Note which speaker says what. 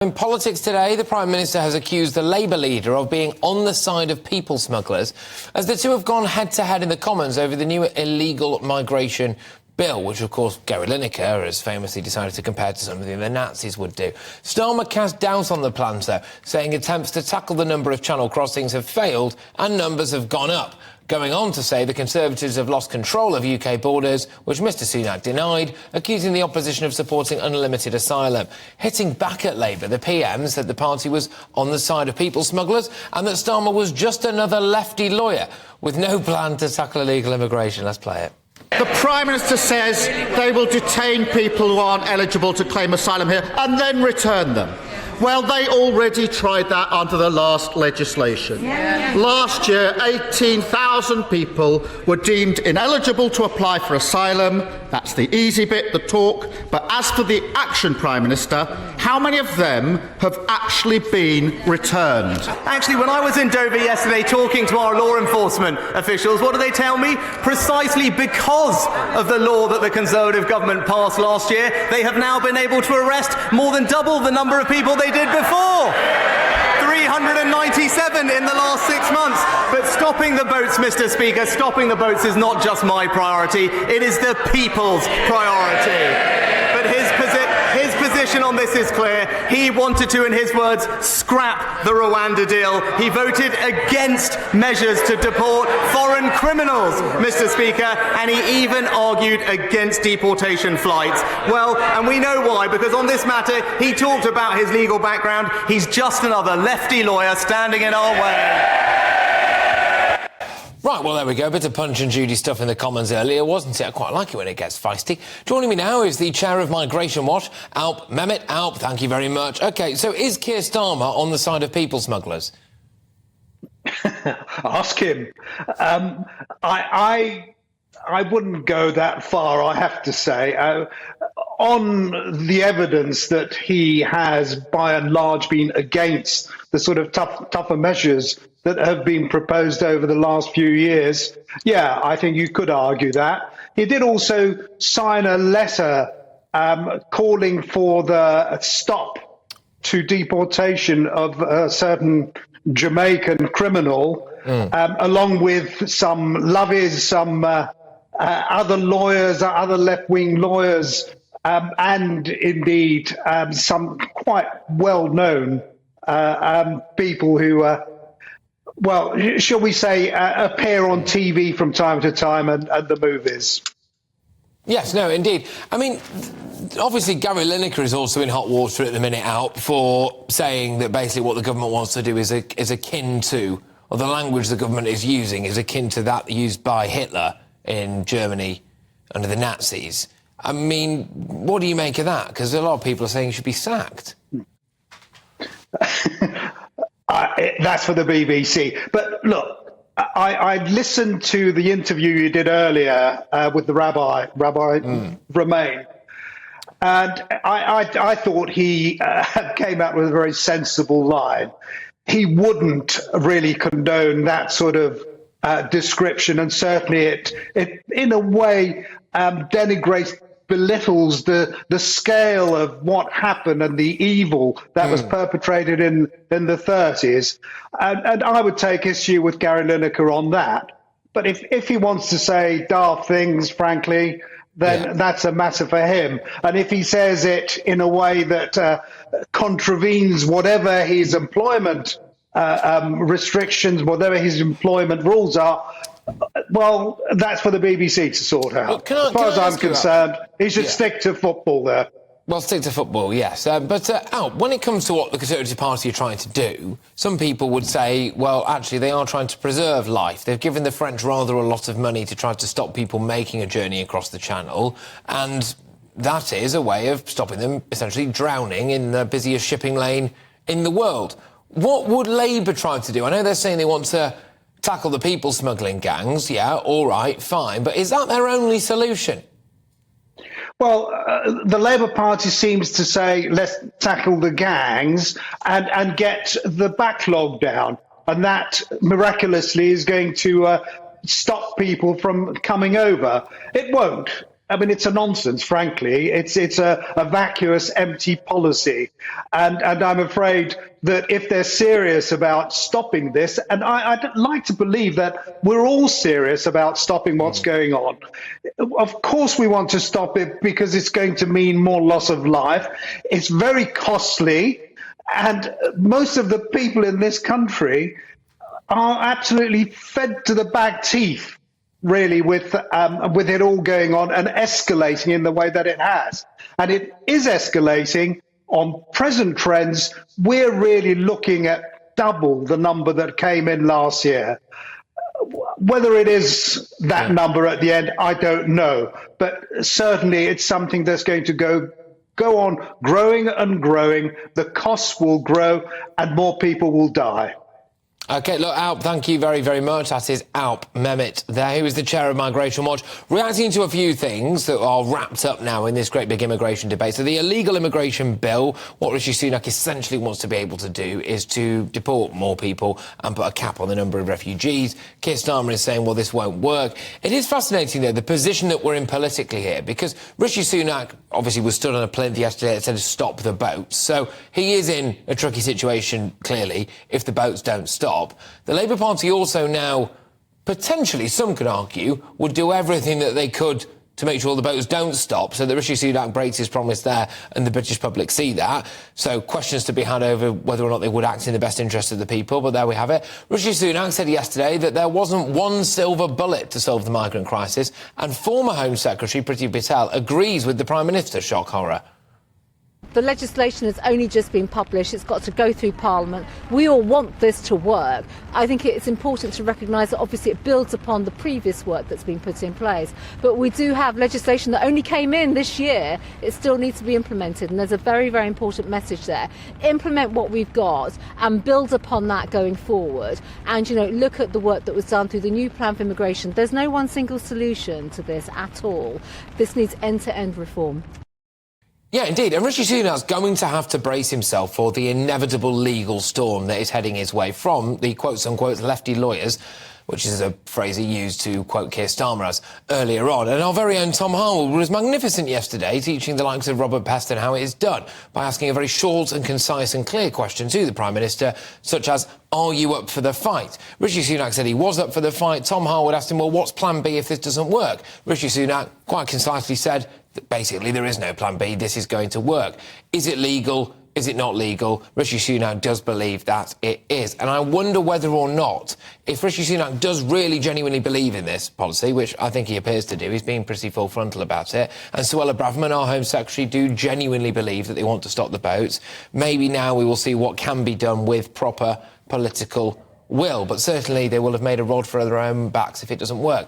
Speaker 1: In politics today, the Prime Minister has accused the Labour leader of being on the side of people smugglers, as the two have gone head-to-head in the Commons over the new illegal migration bill, which, of course, Gary Lineker has famously decided to compare to something the Nazis would do. Starmer cast doubt on the plans, though, saying attempts to tackle the number of channel crossings have failed and numbers have gone up, going on to say the Conservatives have lost control of UK borders, which Mr Sunak denied, accusing the opposition of supporting unlimited asylum. Hitting back at Labour, the PM said the party was on the side of people smugglers and that Starmer was just another lefty lawyer with no plan to tackle illegal immigration. Let's play it.
Speaker 2: The Prime Minister says they will detain people who aren't eligible to claim asylum here and then return them. Well, they already tried that under the last legislation. Last year, 18,000 people were deemed ineligible to apply for asylum. That's the easy bit, the talk. But as for the action, Prime Minister, how many of them have actually been returned?
Speaker 3: Actually, when I was in Dover yesterday talking to our law enforcement officials, what did they tell me? Precisely because of the law that the Conservative government passed last year, they have now been able to arrest more than double the number of people they did before. 397 in the last 6 months. But stopping the boats, Mr. Speaker, stopping the boats is not just my priority, it is the people's priority. But his position on this is clear. He wanted to, in his words, scrap the Rwanda deal. He voted against measures to deport foreign criminals, Mr. Speaker, and he even argued against deportation flights. Well, and we know why, because on this matter, he talked about his legal background. He's just another lefty lawyer standing in our way.
Speaker 1: Right, well, there we go. A bit of Punch and Judy stuff in the Commons earlier, wasn't it? I quite like it when it gets feisty. Joining me now is the chair of Migration Watch, Alp Mehmet. Alp, thank you very much. OK, so is Keir Starmer on the side of people smugglers?
Speaker 4: Ask him. I wouldn't go that far, I have to say. On the evidence that he has, by and large, been against the sort of tougher measures that have been proposed over the last few years, yeah, I think you could argue that. He did also sign a letter calling for the stop to deportation of a certain Jamaican criminal, along with some lovies, some other lawyers, other left-wing lawyers, and indeed some quite well-known people who, well, shall we say, appear on TV from time to time and the movies.
Speaker 1: Yes, no, indeed. I mean, obviously Gary Lineker is also in hot water at the minute out for saying that basically what the government wants to do is akin to, or the language the government is using is akin to that used by Hitler in Germany under the Nazis. I mean, what do you make of that? Because a lot of people are saying he should be sacked.
Speaker 4: That's for the BBC. But look, I listened to the interview you did earlier with the Rabbi Remain, and I thought he came out with a very sensible line. He wouldn't really condone that sort of description, and certainly it in a way denigrates, belittles the scale of what happened and the evil that was perpetrated in the 30s. And I would take issue with Gary Lineker on that. But if he wants to say daft things, frankly, then that's a matter for him. And if he says it in a way that contravenes whatever his employment restrictions, whatever his employment rules are, well, that's for the BBC to sort out. As far as I'm concerned, he should stick to football there.
Speaker 1: Well, stick to football, yes. But, Al, when it comes to what the Conservative Party are trying to do, some people would say, well, actually, they are trying to preserve life. They've given the French rather a lot of money to try to stop people making a journey across the Channel, and that is a way of stopping them essentially drowning in the busiest shipping lane in the world. What would Labour try to do? I know they're saying they want to tackle the people smuggling gangs, yeah, all right, fine, but is that their only solution?
Speaker 4: Well, the Labour Party seems to say, let's tackle the gangs and get the backlog down, and that miraculously is going to stop people from coming over. It won't. I mean, it's a nonsense, frankly. It's a vacuous, empty policy. And I'm afraid that if they're serious about stopping this, and I'd like to believe that we're all serious about stopping what's going on. Of course, we want to stop it because it's going to mean more loss of life. It's very costly. And most of the people in this country are absolutely fed to the back teeth, really, with it all going on and escalating in the way that it has. And it is escalating on present trends. We're really looking at double the number that came in last year. Whether it is that number at the end, I don't know. But certainly it's something that's going to go on growing and growing. The costs will grow and more people will die.
Speaker 1: OK, look, Alp, thank you very, very much. That is Alp Mehmet there, who is the chair of Migration Watch, reacting to a few things that are wrapped up now in this great big immigration debate. So the illegal immigration bill, what Rishi Sunak essentially wants to be able to do is to deport more people and put a cap on the number of refugees. Keir Starmer is saying, well, this won't work. It is fascinating, though, the position that we're in politically here, because Rishi Sunak obviously was stood on a plinth yesterday that said stop the boats. So he is in a tricky situation, clearly, if the boats don't stop. The Labour Party also now, potentially, some could argue, would do everything that they could to make sure the boats don't stop, so that Rishi Sunak breaks his promise there and the British public see that. So questions to be had over whether or not they would act in the best interest of the people, but there we have it. Rishi Sunak said yesterday that there wasn't one silver bullet to solve the migrant crisis, and former Home Secretary Priti Patel agrees with the Prime Minister. Shock horror.
Speaker 5: The legislation has only just been published. It's got to go through Parliament. We all want this to work. I think it's important to recognise that obviously it builds upon the previous work that's been put in place. But we do have legislation that only came in this year. It still needs to be implemented, and there's a very, very important message there. Implement what we've got and build upon that going forward. And, you know, look at the work that was done through the new plan for immigration. There's no one single solution to this at all. This needs end-to-end reform.
Speaker 1: Yeah, indeed. And Rishi Sunak's going to have to brace himself for the inevitable legal storm that is heading his way from the quote-unquote lefty lawyers, which is a phrase he used to quote Keir Starmer as earlier on. And our very own Tom Harwell was magnificent yesterday, teaching the likes of Robert Peston how it is done by asking a very short and concise and clear question to the Prime Minister, such as, are you up for the fight? Rishi Sunak said he was up for the fight. Tom Harwell asked him, well, what's plan B if this doesn't work? Rishi Sunak quite concisely said that basically there is no plan B, this is going to work. Is it legal? Is it not legal? Rishi Sunak does believe that it is. And I wonder whether or not, if Rishi Sunak does really genuinely believe in this policy, which I think he appears to do, he's being pretty full frontal about it, and Suella Braverman, our Home Secretary, do genuinely believe that they want to stop the boats, maybe now we will see what can be done with proper political will. But certainly they will have made a rod for their own backs if it doesn't work.